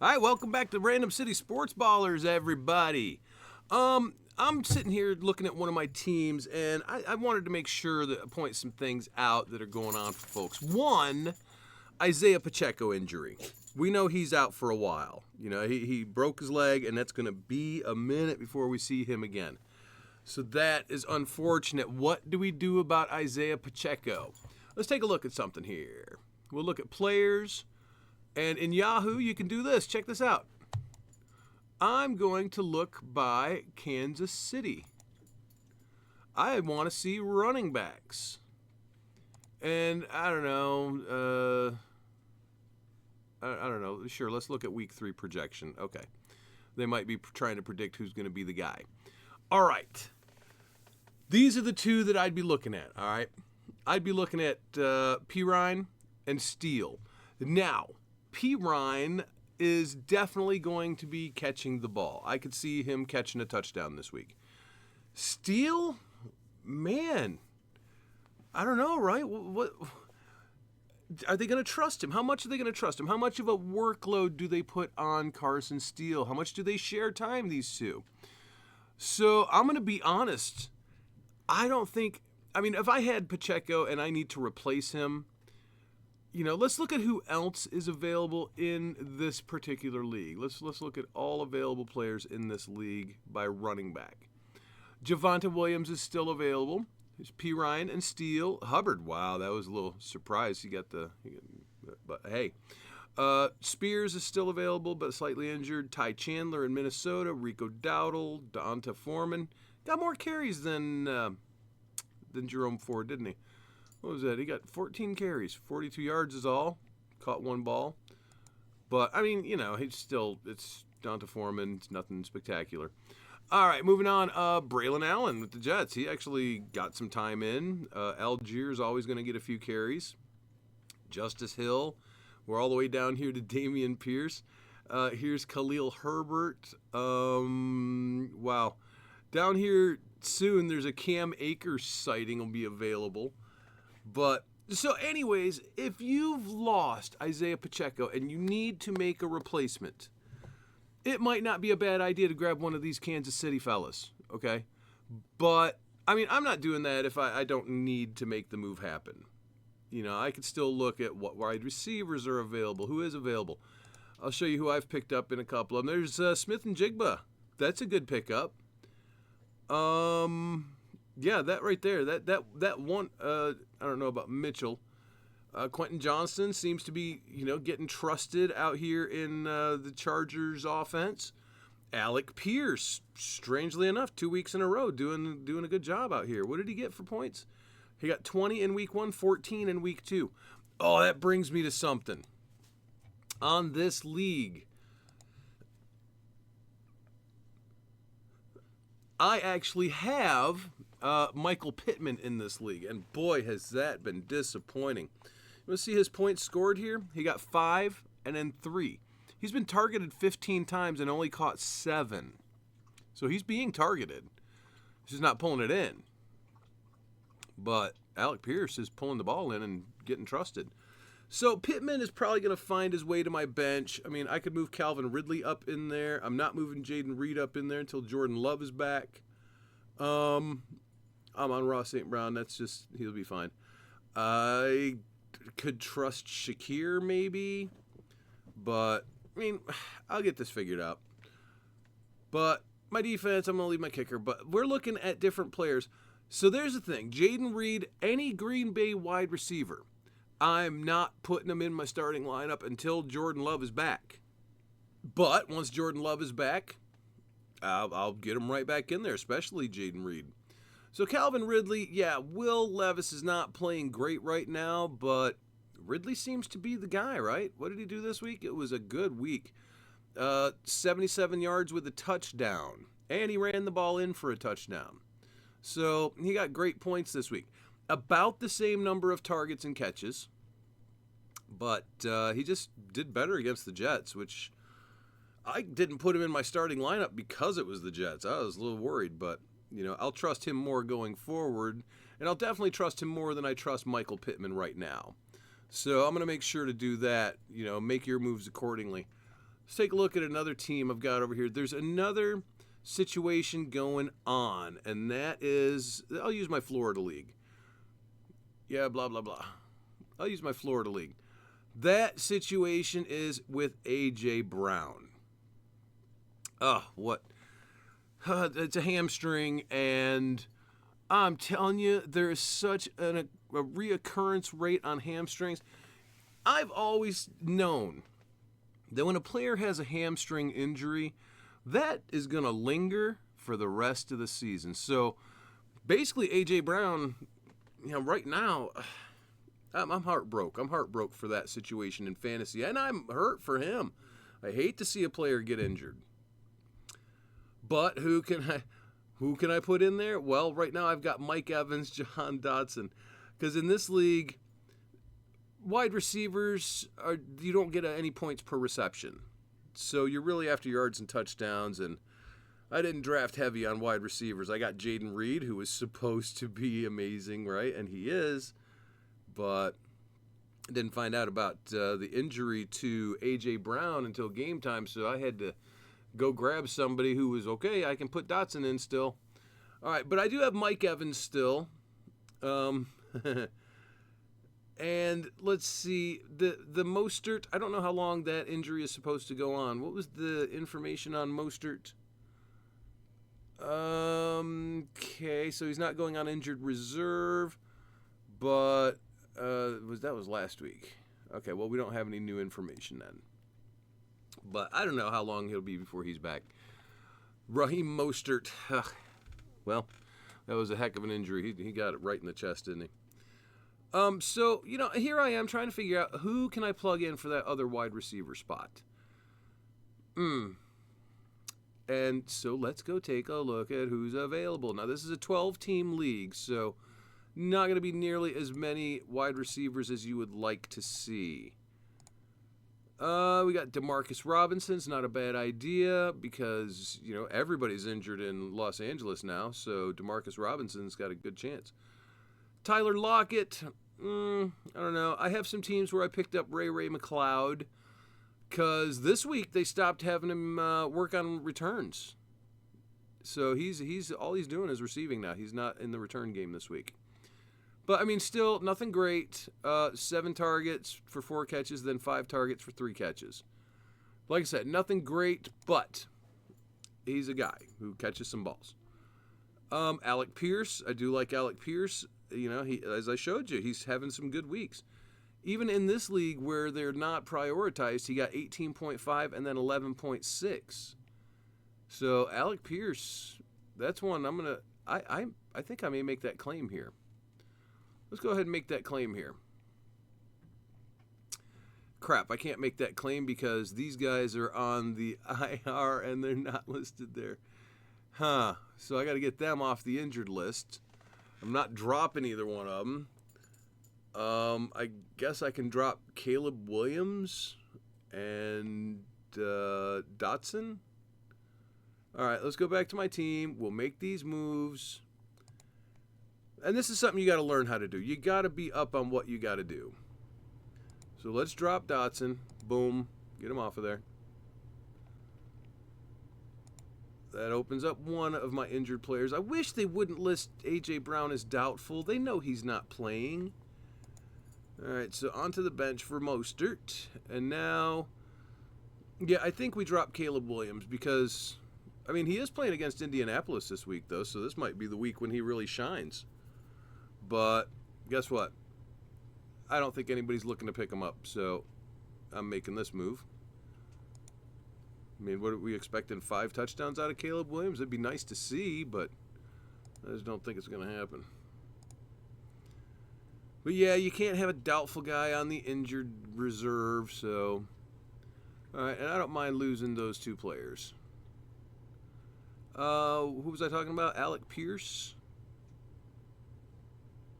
All right, welcome back to Random City Sports Ballers, everybody. I'm sitting here looking at one of my teams, and I wanted to make sure that I point some things out that are going on for folks. One, Isaiah Pacheco injury. We know he's out for a while. You know, he broke his leg, and that's going to be a minute before we see him again. So that is unfortunate. What do we do about Isaiah Pacheco? Let's take a look at something here. We'll look at players. And in Yahoo, you can do this. Check this out. I'm going to look by Kansas City. I want to see running backs. And I don't know. I don't know. Sure, let's look at week 3 projection. Okay. They might be trying to predict who's going to be the guy. All right. These are the two that I'd be looking at, all right? I'd be looking at Pirine and Steele. Now, Pirine is definitely going to be catching the ball. I could see him catching a touchdown this week. Steele, man, I don't know, right? What are they going to trust him? How much are they going to trust him? How much of a workload do they put on Carson Steele? How much do they share time, these two? So I'm going to be honest. I don't think, if I had Pacheco and I need to replace him, let's look at who else is available in this particular league. Let's look at all available players in this league by running back. Javonte Williams is still available. There's Pirine and Steele. Hubbard, wow, that was a little surprise. But hey. Spears is still available, but slightly injured. Ty Chandler in Minnesota. Rico Dowdle. Donta Foreman. Got more carries than Jerome Ford, didn't he? What was that? He got 14 carries, 42 yards is all. Caught one ball. But, it's Donta Foreman. It's nothing spectacular. All right, moving on. Braylon Allen with the Jets. He actually got some time in. Algier is always going to get a few carries. Justice Hill. We're all the way down here to Dameon Pierce. Here's Khalil Herbert. Wow. Down here soon, there's a Cam Akers sighting will be available. But, so anyways, if you've lost Isaiah Pacheco and you need to make a replacement, it might not be a bad idea to grab one of these Kansas City fellas, okay? But, I'm not doing that if I don't need to make the move happen. I could still look at what wide receivers are available, who is available. I'll show you who I've picked up in a couple of them. There's Smith and Jigba. That's a good pickup. Yeah, that right there. That one, I don't know about Mitchell. Quentin Johnston seems to be, getting trusted out here in the Chargers offense. Alec Pierce, strangely enough, 2 weeks in a row, doing a good job out here. What did he get for points? He got 20 in week 1, 14 in week 2. Oh, that brings me to something. On this league, I actually have Michael Pittman in this league, and boy, has that been disappointing. You want to see his points scored here? He got 5 and then 3. He's been targeted 15 times and only caught 7. So he's being targeted. He's just not pulling it in. But Alec Pierce is pulling the ball in and getting trusted. So Pittman is probably going to find his way to my bench. I could move Calvin Ridley up in there. I'm not moving Jaden Reed up in there until Jordan Love is back. I'm on Ross St. Brown. He'll be fine. I could trust Shakir maybe. But, I'll get this figured out. But my defense, I'm going to leave my kicker. But we're looking at different players. So there's the thing. Jaden Reed, any Green Bay wide receiver, I'm not putting him in my starting lineup until Jordan Love is back. But once Jordan Love is back, I'll get him right back in there, especially Jaden Reed. So Calvin Ridley, yeah, Will Levis is not playing great right now, but Ridley seems to be the guy, right? What did he do this week? It was a good week. 77 yards with a touchdown, and he ran the ball in for a touchdown. So he got great points this week. About the same number of targets and catches, but he just did better against the Jets, which I didn't put him in my starting lineup because it was the Jets. I was a little worried, but I'll trust him more going forward, and I'll definitely trust him more than I trust Michael Pittman right now. So I'm going to make sure to do that, make your moves accordingly. Let's take a look at another team I've got over here. There's another situation going on, and that is, I'll use my Florida League. Yeah, blah, blah, blah. I'll use my Florida League. That situation is with A.J. Brown. Oh, what? It's a hamstring, and I'm telling you, there is such a reoccurrence rate on hamstrings. I've always known that when a player has a hamstring injury, that is going to linger for the rest of the season. So basically, A.J. Brown, right now, I'm heartbroken. I'm heartbroken for that situation in fantasy, and I'm hurt for him. I hate to see a player get injured. But who can I put in there? Well, right now I've got Mike Evans, Jahan Dotson, because in this league, wide receivers you don't get any points per reception, so you're really after yards and touchdowns. And I didn't draft heavy on wide receivers. I got Jaden Reed, who was supposed to be amazing, right? And he is, but I didn't find out about the injury to A.J. Brown until game time, so I had to go grab somebody who was okay. I can put Dotson in still. All right, but I do have Mike Evans still. And let's see, the Mostert, I don't know how long that injury is supposed to go on. What was the information on Mostert? Okay, so he's not going on injured reserve, but that was last week. Okay, well, we don't have any new information then. But I don't know how long he'll be before he's back. Raheem Mostert, well, that was a heck of an injury. He got it right in the chest, didn't he? So, here I am trying to figure out who can I plug in for that other wide receiver spot. And so let's go take a look at who's available. Now, this is a 12-team league, so not going to be nearly as many wide receivers as you would like to see. We got Demarcus Robinson's not a bad idea because, everybody's injured in Los Angeles now, so Demarcus Robinson's got a good chance. Tyler Lockett, I don't know. I have some teams where I picked up Ray McLeod because this week they stopped having him work on returns. So he's all he's doing is receiving now. He's not in the return game this week. But, still, nothing great. 7 targets for 4 catches, then 5 targets for 3 catches. Like I said, nothing great, but he's a guy who catches some balls. Alec Pierce, I do like Alec Pierce. He, as I showed you, he's having some good weeks. Even in this league where they're not prioritized, he got 18.5 and then 11.6. So Alec Pierce, that's one I think I may make that claim here. Let's go ahead and make that claim here. Crap, I can't make that claim because these guys are on the IR and they're not listed there. So I got to get them off the injured list. I'm not dropping either one of them. I guess I can drop Caleb Williams and Dotson. All right, let's go back to my team. We'll make these moves. And this is something you got to learn how to do. You got to be up on what you got to do. So let's drop Dotson. Boom. Get him off of there. That opens up one of my injured players. I wish they wouldn't list A.J. Brown as doubtful. They know he's not playing. All right, so onto the bench for Mostert. And now, yeah, I think we drop Caleb Williams because, he is playing against Indianapolis this week, though, so this might be the week when he really shines. But guess what? I don't think anybody's looking to pick him up, so I'm making this move. What are we expecting? 5 touchdowns out of Caleb Williams? It'd be nice to see, but I just don't think it's going to happen. But yeah, you can't have a doubtful guy on the injured reserve, so... All right, and I don't mind losing those 2 players. Who was I talking about? Alec Pierce?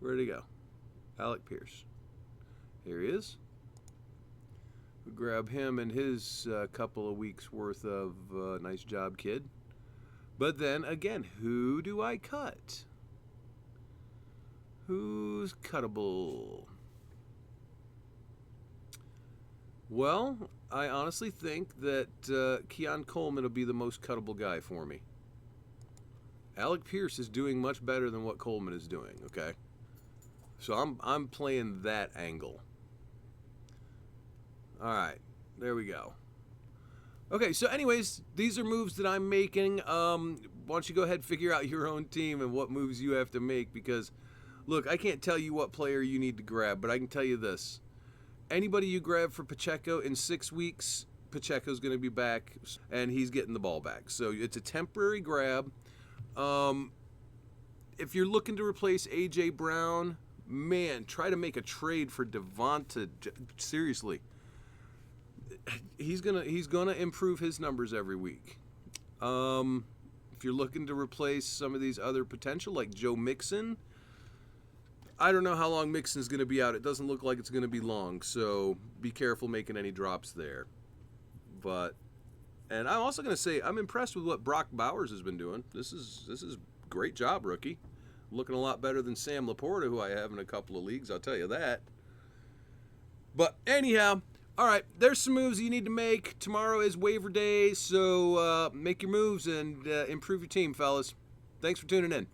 Where'd he go? Alec Pierce. Here he is. We grab him and his couple of weeks worth of nice job, kid. But then again, who do I cut? Who's cuttable? Well, I honestly think that Keon Coleman will be the most cuttable guy for me. Alec Pierce is doing much better than what Coleman is doing, okay? So I'm playing that angle. All right, there we go. Okay, so anyways, these are moves that I'm making. Why don't you go ahead and figure out your own team and what moves you have to make, because, look, I can't tell you what player you need to grab, but I can tell you this. Anybody you grab for Pacheco in 6 weeks, Pacheco's going to be back, and he's getting the ball back. So it's a temporary grab. If you're looking to replace A.J. Brown, man, try to make a trade for Devonta. Seriously. He's gonna improve his numbers every week. If you're looking to replace some of these other potential, like Joe Mixon, I don't know how long Mixon's going to be out. It doesn't look like it's going to be long, so be careful making any drops there. And I'm also going to say I'm impressed with what Brock Bowers has been doing. This is great job, rookie. Looking a lot better than Sam Laporta, who I have in a couple of leagues, I'll tell you that. But anyhow, all right, there's some moves you need to make. Tomorrow is waiver day, so make your moves and improve your team, fellas. Thanks for tuning in.